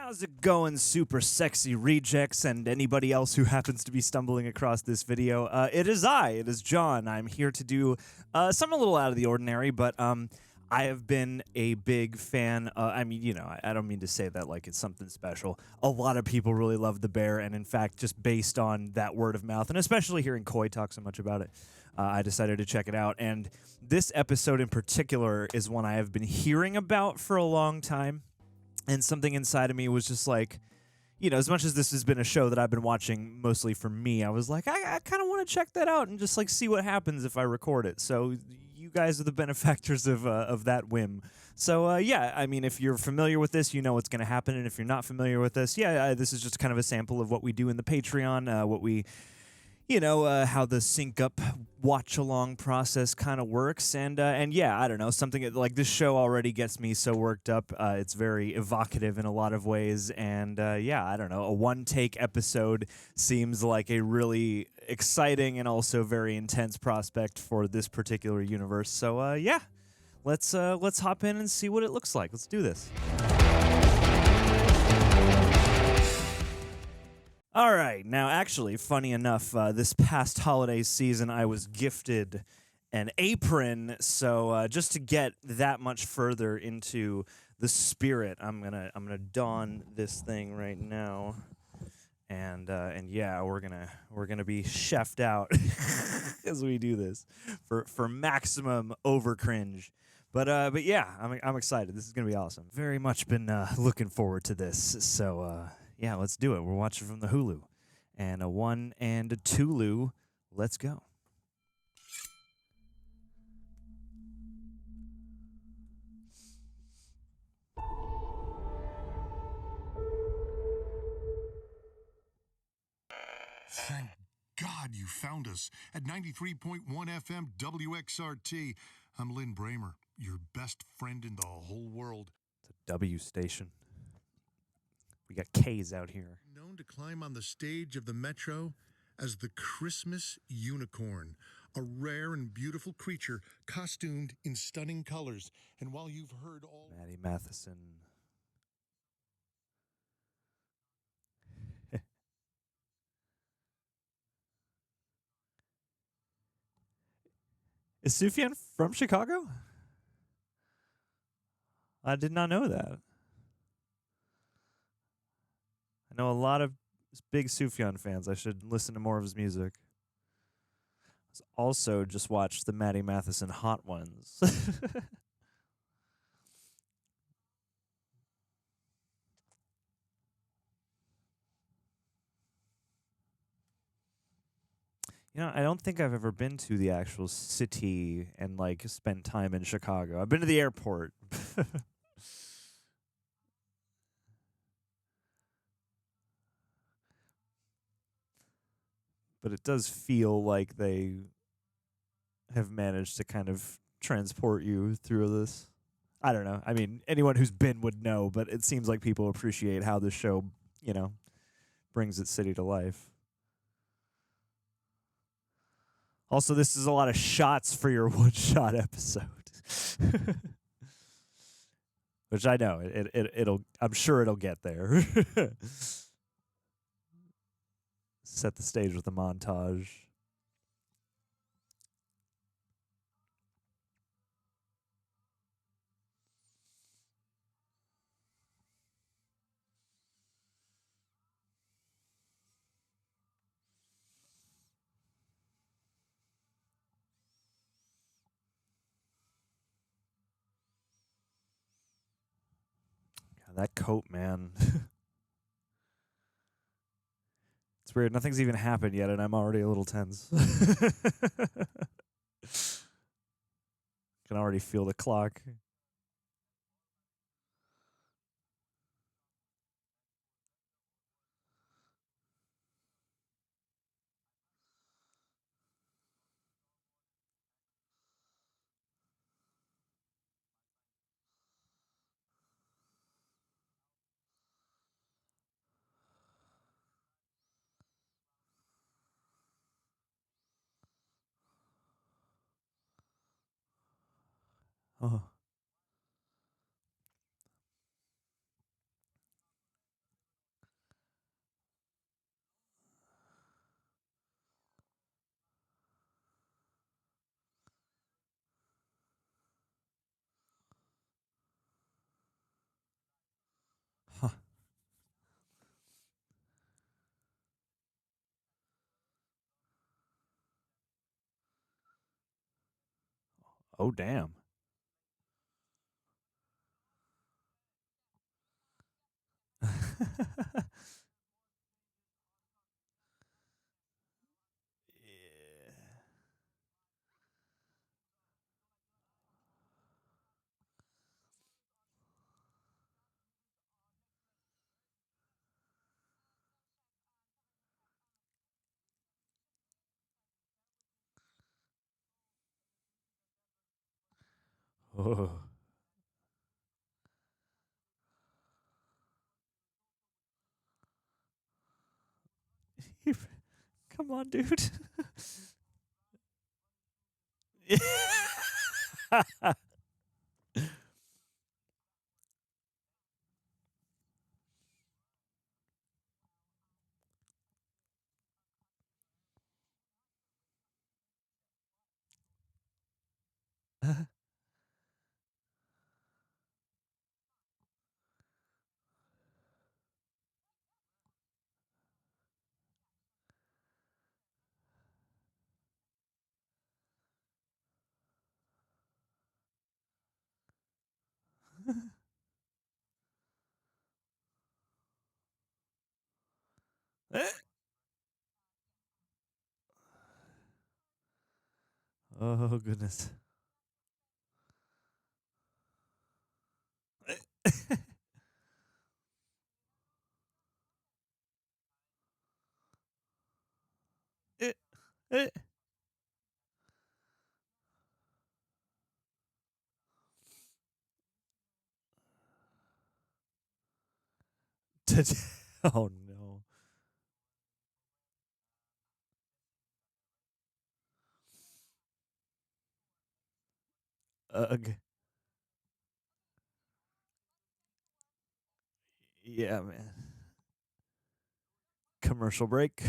How's it going, super sexy rejects and anybody else who happens to be stumbling across this video? It is John. I'm here to do something a little out of the ordinary, but I have been a big fan. I mean, you know, I don't mean to say that like it's something special. A lot of people really love The Bear, and in fact, just based on that word of mouth, and especially hearing Coy talk so much about it, I decided to check it out. And this episode in particular is one I have been hearing about for a long time. And something inside of me was just like, you know, as much as this has been a show that I've been watching mostly for me, I was like, I kind of want to check that out and just like see what happens if I record it. So you guys are the benefactors of that whim. So yeah, I mean, if you're familiar with this, you know what's going to happen. And if you're not familiar with this, yeah, this is just kind of a sample of what we do in the Patreon, what we... you know, how the sync up watch along process kind of works. And yeah, I don't know, something like this show already gets me so worked up. It's very evocative in a lot of ways. And yeah, I don't know, a one take episode seems like a really exciting and also very intense prospect for this particular universe. So yeah, let's hop in and see what it looks like. Let's do this. All right. Now, actually, funny enough, this past holiday season, I was gifted an apron. So just to get that much further into the spirit, I'm gonna don this thing right now, and yeah, we're gonna be chefed out as we do this for maximum over cringe. But yeah, I'm excited. This is gonna be awesome. Very much been looking forward to this. So. Yeah, let's do it. We're watching from the Hulu. And a 1 and a 2-lu. Let's go. Thank God you found us at 93.1 FM WXRT. I'm Lynn Bramer, your best friend in the whole world. It's a W station. We got K's out here. Known to climb on the stage of the Metro as the Christmas Unicorn, a rare and beautiful creature costumed in stunning colors. And while you've heard all... Maddie Matheson. Is Sufjan from Chicago? I did not know that. I know a lot of big Sufjan fans. I should listen to more of his music. Also just watched the Maddie Matheson Hot Ones. You know, I don't think I've ever been to the actual city and like spent time in Chicago. I've been to the airport. But it does feel like they have managed to kind of transport you through this. I don't know. I mean, anyone who's been would know, but it seems like people appreciate how the show, you know, brings its city to life. Also, this is a lot of shots for your one-shot episode. Which I know, it'll I'm sure it'll get there. Set the stage with a montage. God, that coat, man. It's weird. Nothing's even happened yet, and I'm already a little tense. Can already feel the clock. Oh. Oh, damn. Oh. Come on, dude. Oh, goodness. Oh, no. Ugh. Yeah, man. Commercial break.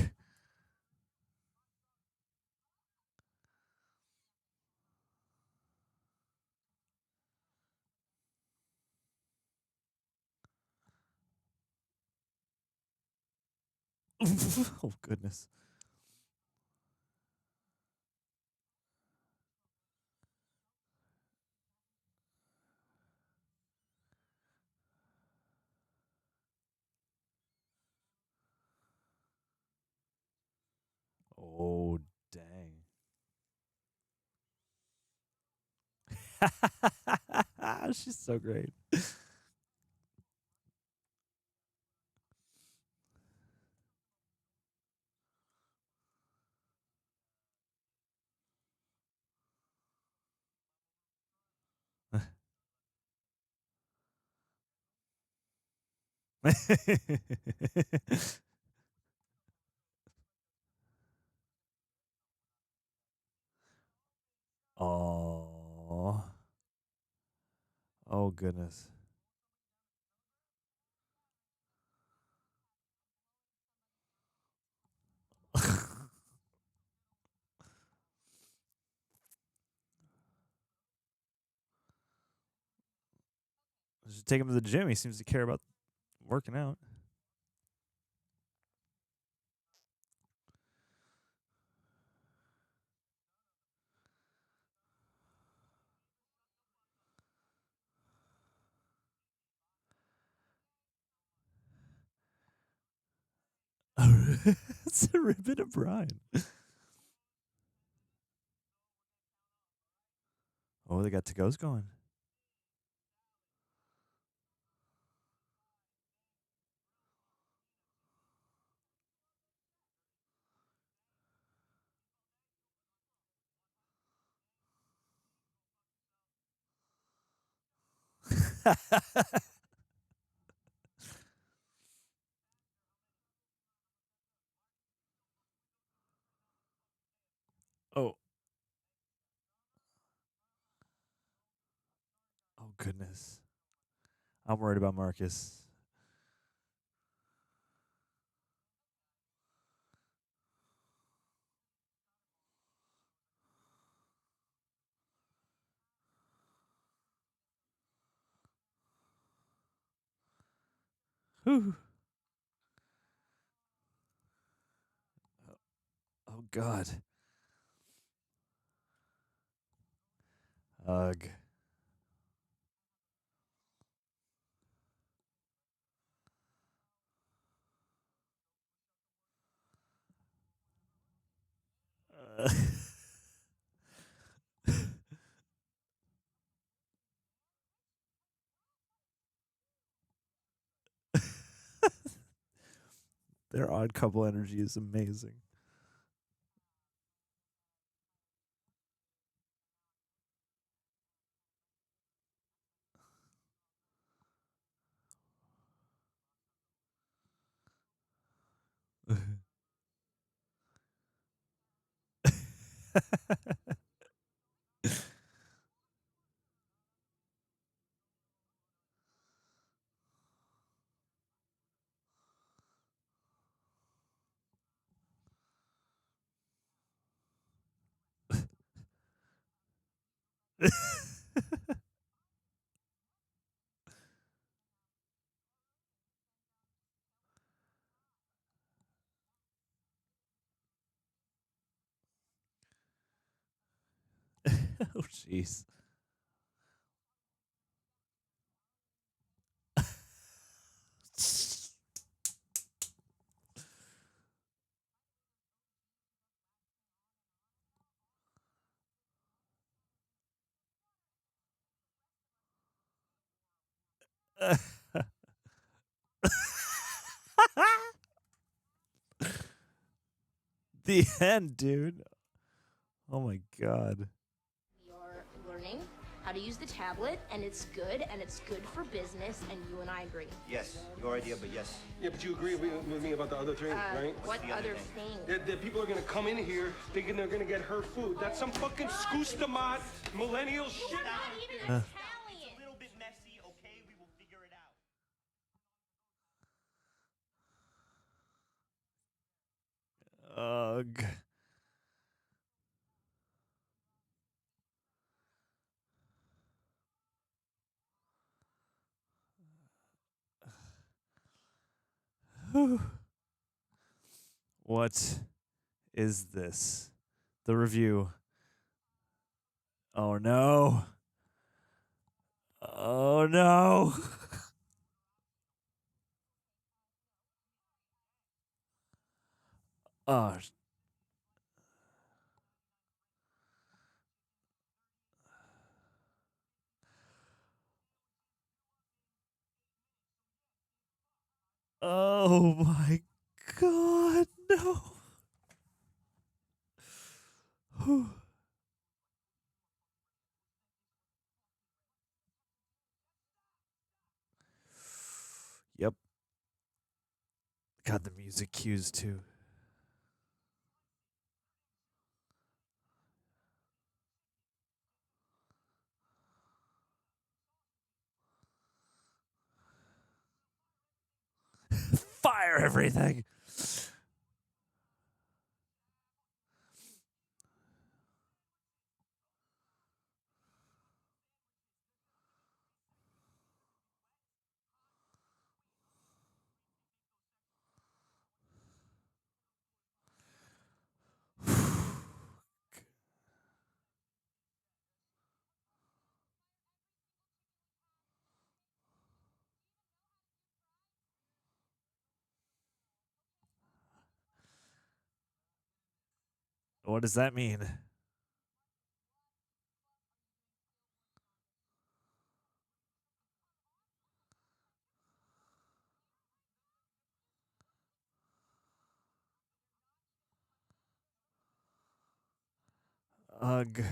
Oh, goodness. Oh, dang. She's so great. Oh. Oh, goodness. Just take him to the gym. He seems to care about working out. It's a ribbon of Brian. Oh, they got to goes going. Oh, oh goodness. I'm worried about Marcus. Whew. Oh God. Ugh. Uh, Their odd couple energy is amazing. Oh, jeez. The end, dude. Oh my god. You're learning how to use the tablet, and it's good for business, and you and I agree. Yes, your idea, but yes. Yeah, but you agree with me about the other thing, right? What the other other thing? thing? That people are gonna come in here thinking they're gonna get her food. That's some fucking scoostamat millennial shit. Not even It's a Italian. little bit messy, okay? We will figure it out. Ugh. What is this? The review. Oh no. Oh no. Oh, oh my god, no. Yep. God, the music cues too. Fire everything. What does that mean? Ugh.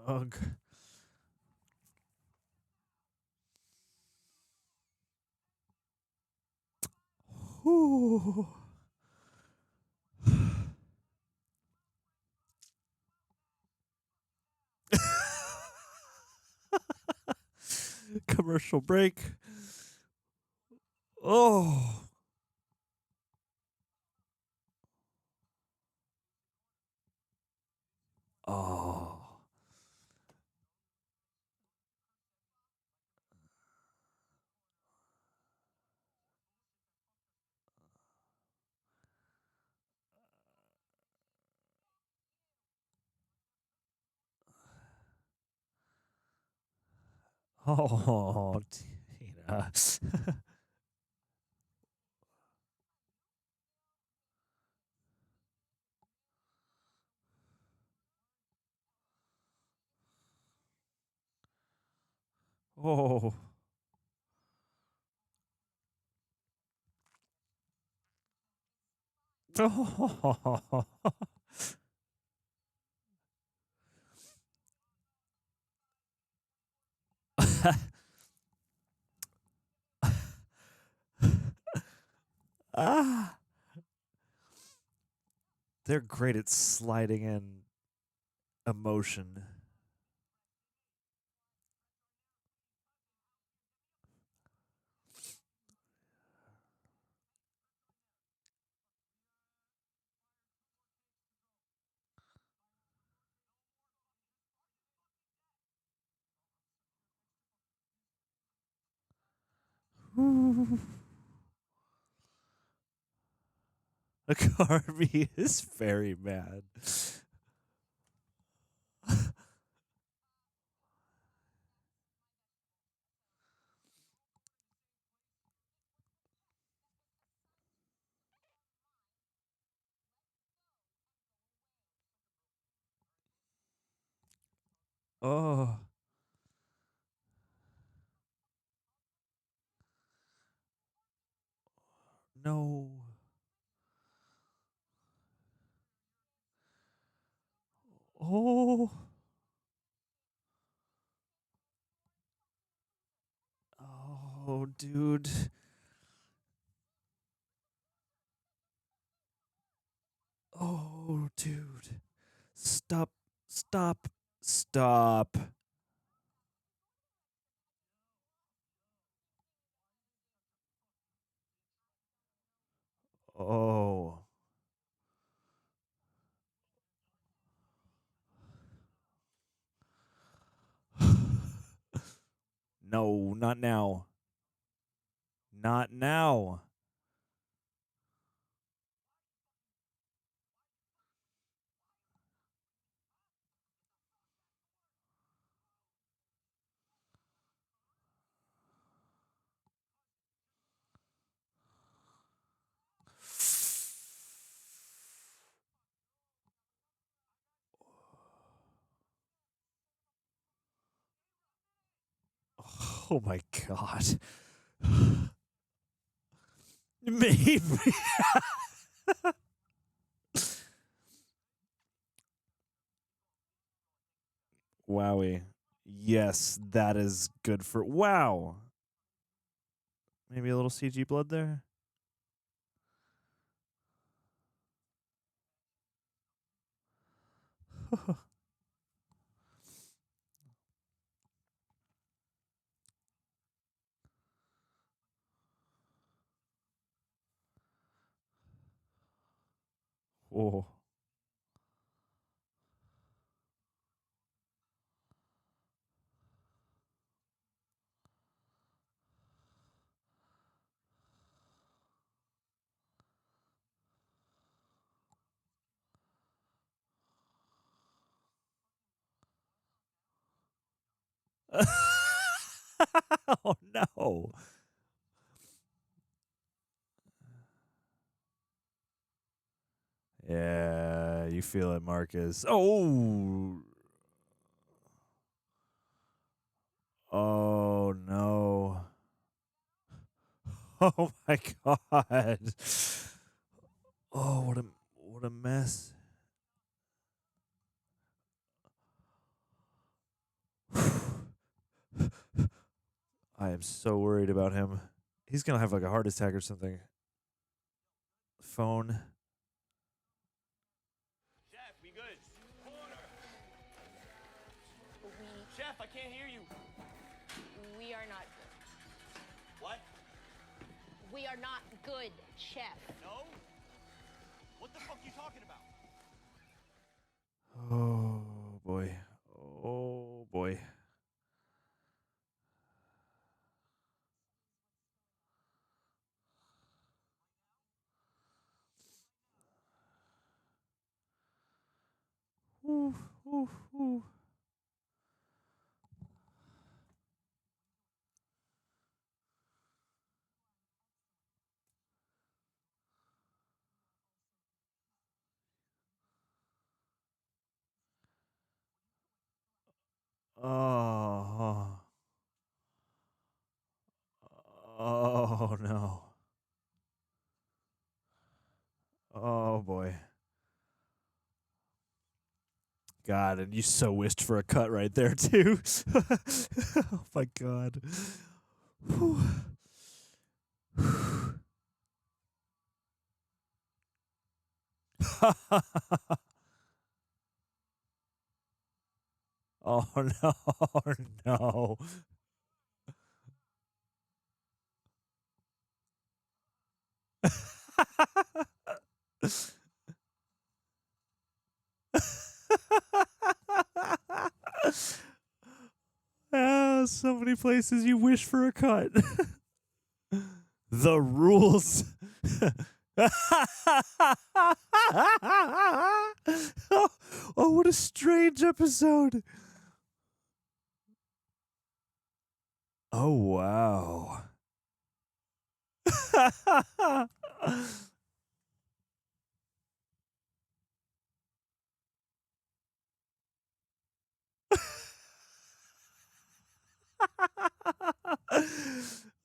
Ugh. Whew. Commercial break. Oh. Oh. Oh, Tina. Oh. Oh. Ah. They're great at sliding in emotion. Carmy is very mad. Oh, no. Oh. Oh, dude. Oh, dude. Stop. Stop. Stop. Oh. No, not now. Not now. Oh my god. Maybe. Wowie. Yes, that is good for. Wow. Maybe a little CG blood there. Oh. Oh no. Yeah, you feel it, Marcus. Oh. Oh no. Oh my god. Oh, what a mess. I am so worried about him. He's gonna have like a heart attack or something. Phone. Chef, we good? Corner. We Chef, I can't hear you. we are not good. What? We are not good, chef. No? What the fuck you talking about? Oh boy. Oh boy. Ooh, ooh, ooh. Oh no. Oh boy. God, and you so wished for a cut right there too. Oh my God. Whew. Oh no. Oh no. Ah, so many places you wish for a cut. The rules. Oh, oh, what a strange episode. Oh, wow.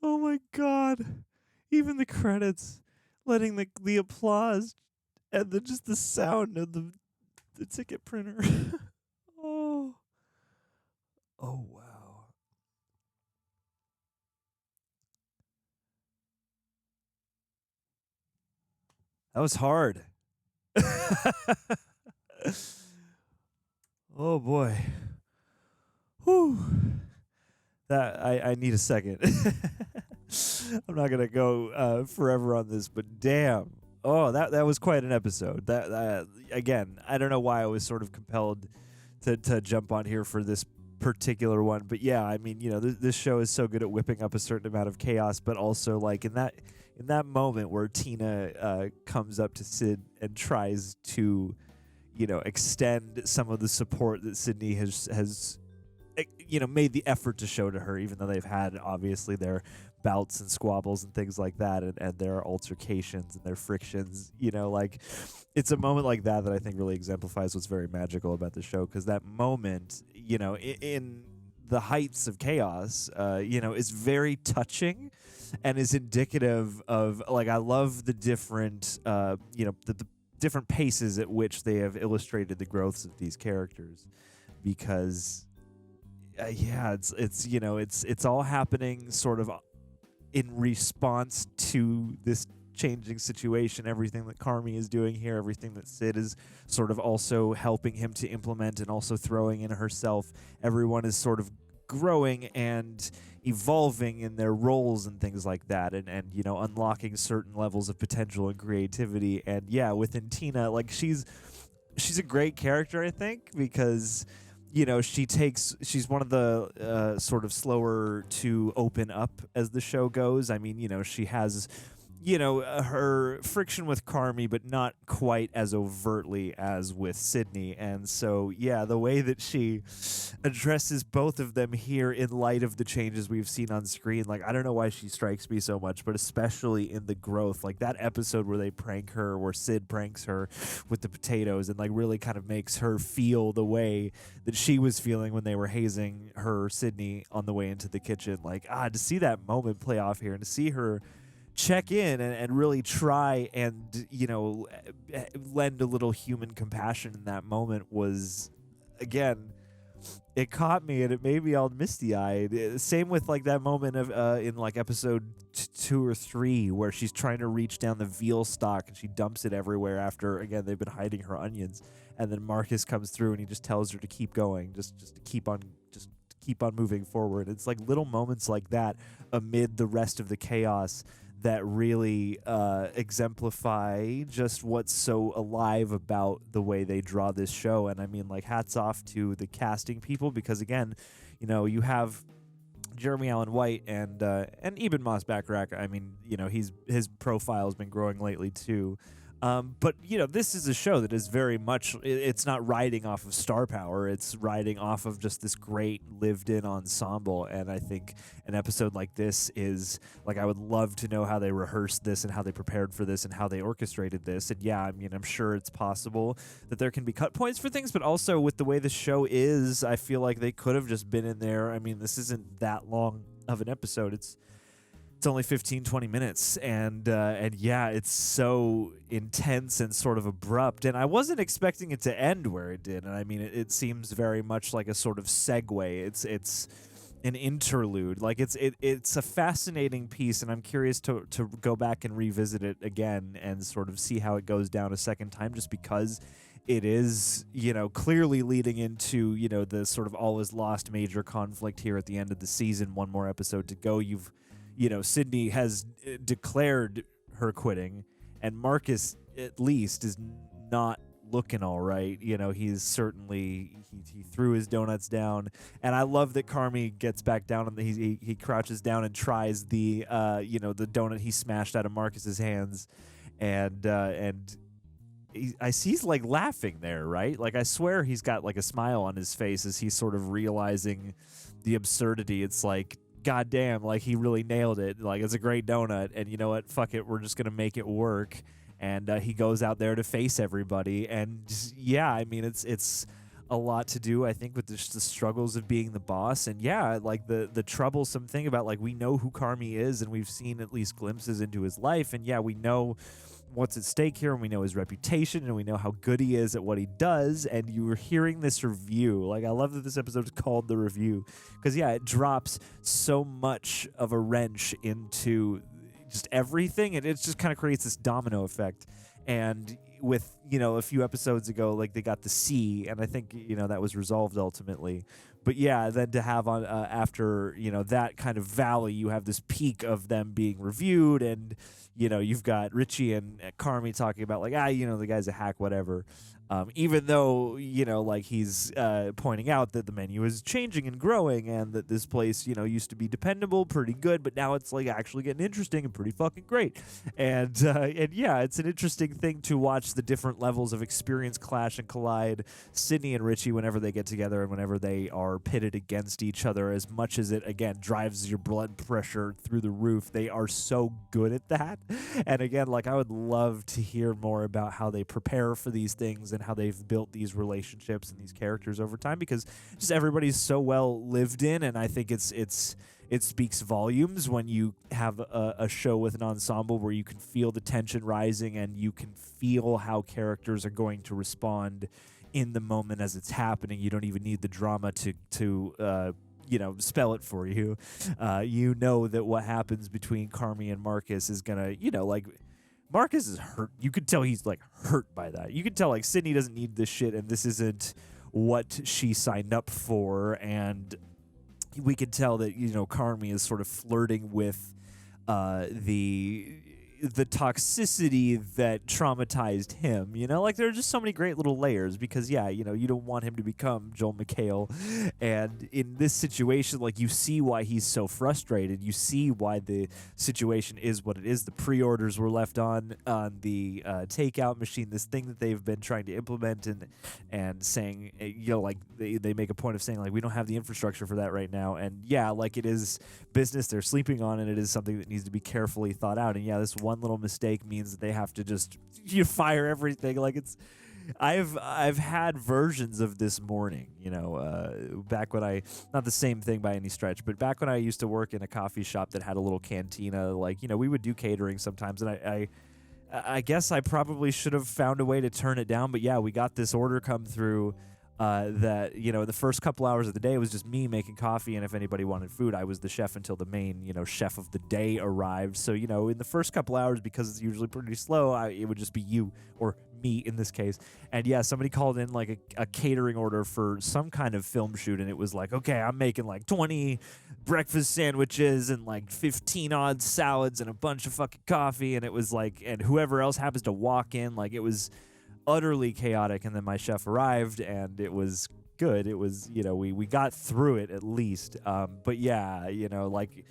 Oh my God. Even the credits, letting the applause and just the sound of the ticket printer. Oh. Oh wow. That was hard. Oh boy. Whew. That I need a second. I'm not gonna go forever on this, but damn. Oh, that was quite an episode. That again, I don't know why I was sort of compelled to jump on here for this particular one, but yeah, I mean, you know, this show is so good at whipping up a certain amount of chaos, but also like in that moment where Tina comes up to Sid and tries to, you know, extend some of the support that Sydney has you know, made the effort to show to her, even though they've had obviously their bouts and squabbles and things like that, and their altercations and their frictions, you know, like it's a moment like that that I think really exemplifies what's very magical about the show, because that moment, you know, in the heights of chaos, you know, is very touching and is indicative of, like, I love the different, you know, the different paces at which they have illustrated the growths of these characters, because yeah, it's you know, it's all happening sort of in response to this changing situation. Everything that Carmy is doing here, everything that Sid is sort of also helping him to implement and also throwing in herself. Everyone is sort of growing and evolving in their roles and things like that, and you know, unlocking certain levels of potential and creativity. And yeah, within Tina, like she's a great character, I think, because you know, she's one of the sort of slower to open up as the show goes. I mean, you know, she has, you know, her friction with Carmy, but not quite as overtly as with Sydney. And so, yeah, the way that she addresses both of them here in light of the changes we've seen on screen, like, I don't know why she strikes me so much, but especially in the growth, like that episode where they prank her, where Sid pranks her with the potatoes and like really kind of makes her feel the way that she was feeling when they were hazing her, Sydney, on the way into the kitchen. Like, to see that moment play off here and to see her check in and really try and, you know, lend a little human compassion in that moment was, again, it caught me and it made me all misty-eyed. Same with like that moment of in like episode 2 or 3 where she's trying to reach down the veal stock and she dumps it everywhere after, again, they've been hiding her onions, and then Marcus comes through and he just tells her to keep going, just to keep on moving forward. It's like little moments like that amid the rest of the chaos that really exemplify just what's so alive about the way they draw this show. And I mean, like, hats off to the casting people, because again, you know, you have Jeremy Allen White and Eben Moss Backrack. I mean, you know, his profile has been growing lately too. But, you know, this is a show that is very much, it's not riding off of star power. It's riding off of just this great lived-in ensemble. And I think an episode like this is, like, I would love to know how they rehearsed this and how they prepared for this and how they orchestrated this. And yeah, I mean, I'm sure it's possible that there can be cut points for things, but also with the way the show is, I feel like they could have just been in there. I mean, this isn't that long of an episode. It's only 15, 20 minutes, and yeah, it's so intense and sort of abrupt. And I wasn't expecting it to end where it did. And I mean, it seems very much like a sort of segue. It's an interlude. Like it's a fascinating piece, and I'm curious to go back and revisit it again and sort of see how it goes down a second time, just because it is, clearly leading into, the sort of all is lost major conflict here at the end of the season. One more episode to go. Sydney has declared her quitting, and Marcus at least is not looking all right. He's certainly he threw his donuts down, and I love that Carmy gets back down and he crouches down and tries the the donut he smashed out of Marcus's hands, and I see he's like laughing there, right? Like I swear he's got like a smile on his face as he's sort of realizing the absurdity. It's like, God damn, like he really nailed it. Like it's a great donut, and you know what? Fuck it, we're just gonna make it work. And he goes out there to face everybody, and yeah, I mean it's a lot to do, I think, with the struggles of being the boss. And yeah, like the troublesome thing about, like, we know who Carmy is, and we've seen at least glimpses into his life, and yeah, we know what's at stake here, and we know his reputation, and we know how good he is at what he does. And you were hearing this review. Like, I love that this episode is called The Review, because yeah, it drops so much of a wrench into just everything, and it just kind of creates this domino effect. And with, a few episodes ago, like, they got the C, and I think, that was resolved ultimately. But yeah, then to have on after, that kind of valley, you have this peak of them being reviewed, and you've got Richie and Carmy talking about, like, the guy's a hack, whatever. Even though, like, he's pointing out that the menu is changing and growing, and that this place, used to be dependable, pretty good, but now it's, like, actually getting interesting and pretty fucking great. And yeah, it's an interesting thing to watch the different levels of experience clash and collide. Sydney and Richie, whenever they get together and whenever they are pitted against each other, as much as it, again, drives your blood pressure through the roof, they are so good at that. And again, like, I would love to hear more about how they prepare for these things and how they've built these relationships and these characters over time, because just everybody's so well lived in, and I think it speaks volumes when you have a show with an ensemble where you can feel the tension rising, and you can feel how characters are going to respond in the moment as it's happening. You don't even need the drama to spell it for you. That what happens between Carmy and Marcus is gonna, like, Marcus is hurt. You could tell he's, like, hurt by that. You could tell, like, Sydney doesn't need this shit, and this isn't what she signed up for. And we can tell that, Carmy is sort of flirting with the toxicity that traumatized him. Like, there are just so many great little layers, because yeah, you don't want him to become Joel McHale, and in this situation, like, you see why he's so frustrated. You see why the situation is what it is. The pre-orders were left on the takeout machine, this thing that they've been trying to implement, and saying, like, they make a point of saying, like, we don't have the infrastructure for that right now. And yeah, like, it is business they're sleeping on, and it is something that needs to be carefully thought out. And yeah, this one little mistake means that they have to just fire everything. Like, it's I've had versions of this morning, back when I, not the same thing by any stretch, but back when I used to work in a coffee shop that had a little cantina. Like, we would do catering sometimes, and I guess I probably should have found a way to turn it down. But yeah, we got this order come through that, the first couple hours of the day, it was just me making coffee, and if anybody wanted food, I was the chef until the main, chef of the day arrived. So, in the first couple hours, because it's usually pretty slow, it would just be you, or me in this case. And yeah, somebody called in, like, a catering order for some kind of film shoot, and it was like, okay, I'm making like 20 breakfast sandwiches and like 15 odd salads and a bunch of fucking coffee, and it was like, and whoever else happens to walk in, like, it was utterly chaotic. And then my chef arrived, and it was good. It was, we got through it at least. But yeah, like,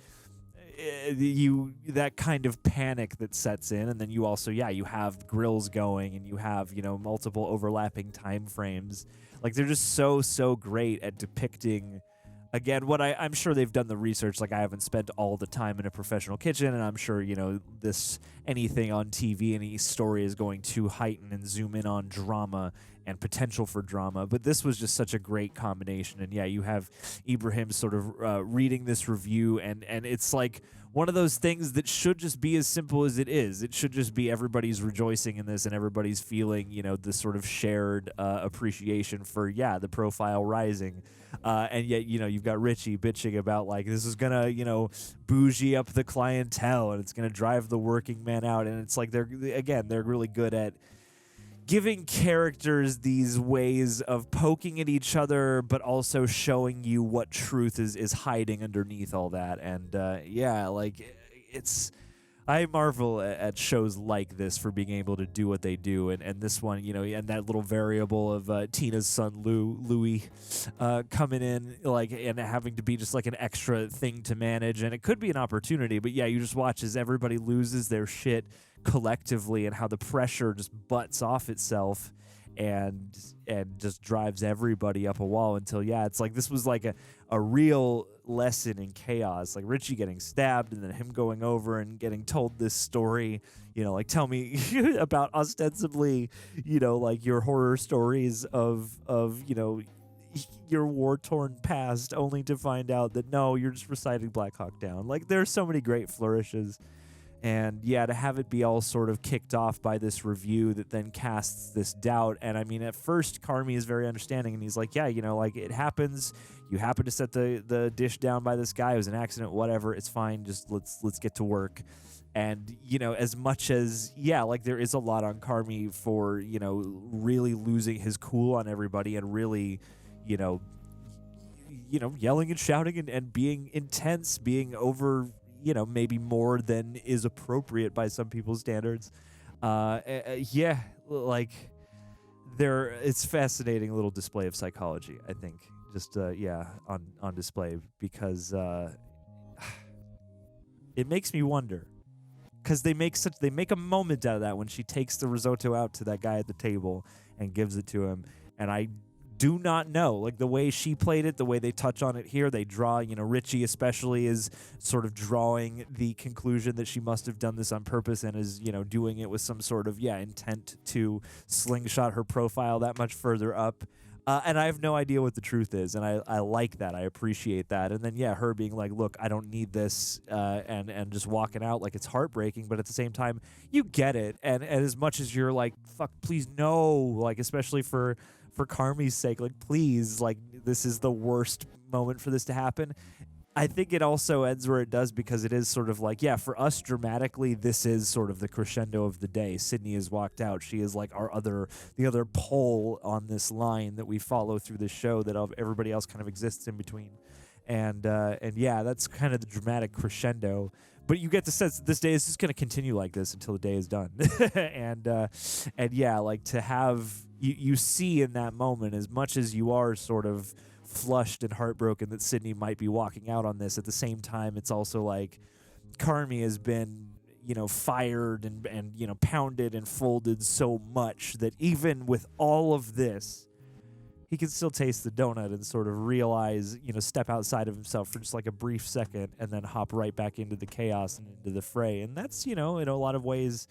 that kind of panic that sets in, and then you also, you have grills going, and you have, multiple overlapping time frames. Like, they're just so great at depicting, again, what I'm sure they've done the research. Like, I haven't spent all the time in a professional kitchen, and I'm sure, anything on TV, any story is going to heighten and zoom in on drama and potential for drama. But this was just such a great combination. And yeah, you have Ibrahim sort of reading this review, and it's like one of those things that should just be as simple as it is. It should just be everybody's rejoicing in this and everybody's feeling, this sort of shared appreciation for, the profile rising. And yet, you've got Richie bitching about, like, this is going to, bougie up the clientele and it's going to drive the working man out. And it's like they're really good at giving characters these ways of poking at each other, but also showing you what truth is hiding underneath all that. And I marvel at shows like this for being able to do what they do. And this one, and that little variable of Tina's son Louis coming in, like, and having to be just like an extra thing to manage. And it could be an opportunity, but you just watch as everybody loses their shit collectively and how the pressure just butts off itself and just drives everybody up a wall until it's like this was like a real lesson in chaos, like Richie getting stabbed and then him going over and getting told this story, like, tell me about ostensibly, like your horror stories of your war-torn past, only to find out that no, you're just reciting Black Hawk Down. Like, there's so many great flourishes. And to have it be all sort of kicked off by this review that then casts this doubt. And I mean, at first, Carmy is very understanding, and he's like, like, it happens. You happen to set the dish down by this guy. It was an accident, whatever. It's fine. Just let's get to work. And, as much as, like, there is a lot on Carmy for, really losing his cool on everybody and really, yelling and shouting and being intense, being over, maybe more than is appropriate by some people's standards. Like, it's fascinating little display of psychology, I think. Just, on display, because it makes me wonder. Because they make a moment out of that when she takes the risotto out to that guy at the table and gives it to him. And I do not know, like, the way she played it, the way they touch on it here, they draw, Richie especially is sort of drawing the conclusion that she must have done this on purpose and is, doing it with some sort of, intent to slingshot her profile that much further up. And I have no idea what the truth is, and I like that. I appreciate that. And then, her being like, look, I don't need this, and just walking out, like, it's heartbreaking, but at the same time, you get it. And as much as you're like, fuck, please no, like, especially for Carmy's sake, like, please, like, this is the worst moment for this to happen. I think it also ends where it does because it is sort of like, for us dramatically, this is sort of the crescendo of the day. Sydney has walked out. She is like the other pole on this line that we follow through this show that everybody else kind of exists in between. And that's kind of the dramatic crescendo. But you get the sense that this day is just going to continue like this until the day is done. and like, to have you see in that moment, as much as you are sort of flushed and heartbroken that Sydney might be walking out on this, at the same time, it's also like Carmy has been, fired and pounded and folded so much that even with all of this, he can still taste the donut and sort of realize, step outside of himself for just like a brief second and then hop right back into the chaos and into the fray. And that's, in a lot of ways,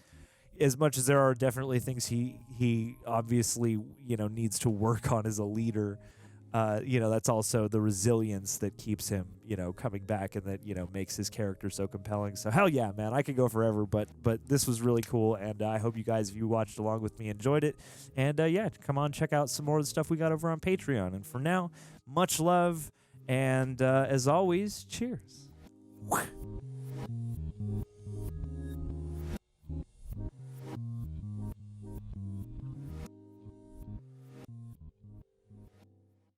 as much as there are definitely things he obviously, needs to work on as a leader, that's also the resilience that keeps him, coming back and that, makes his character so compelling. So hell yeah, man, I could go forever, but this was really cool. And I hope you guys, if you watched along with me, enjoyed it. And come on, check out some more of the stuff we got over on Patreon. And for now, much love. And as always, cheers.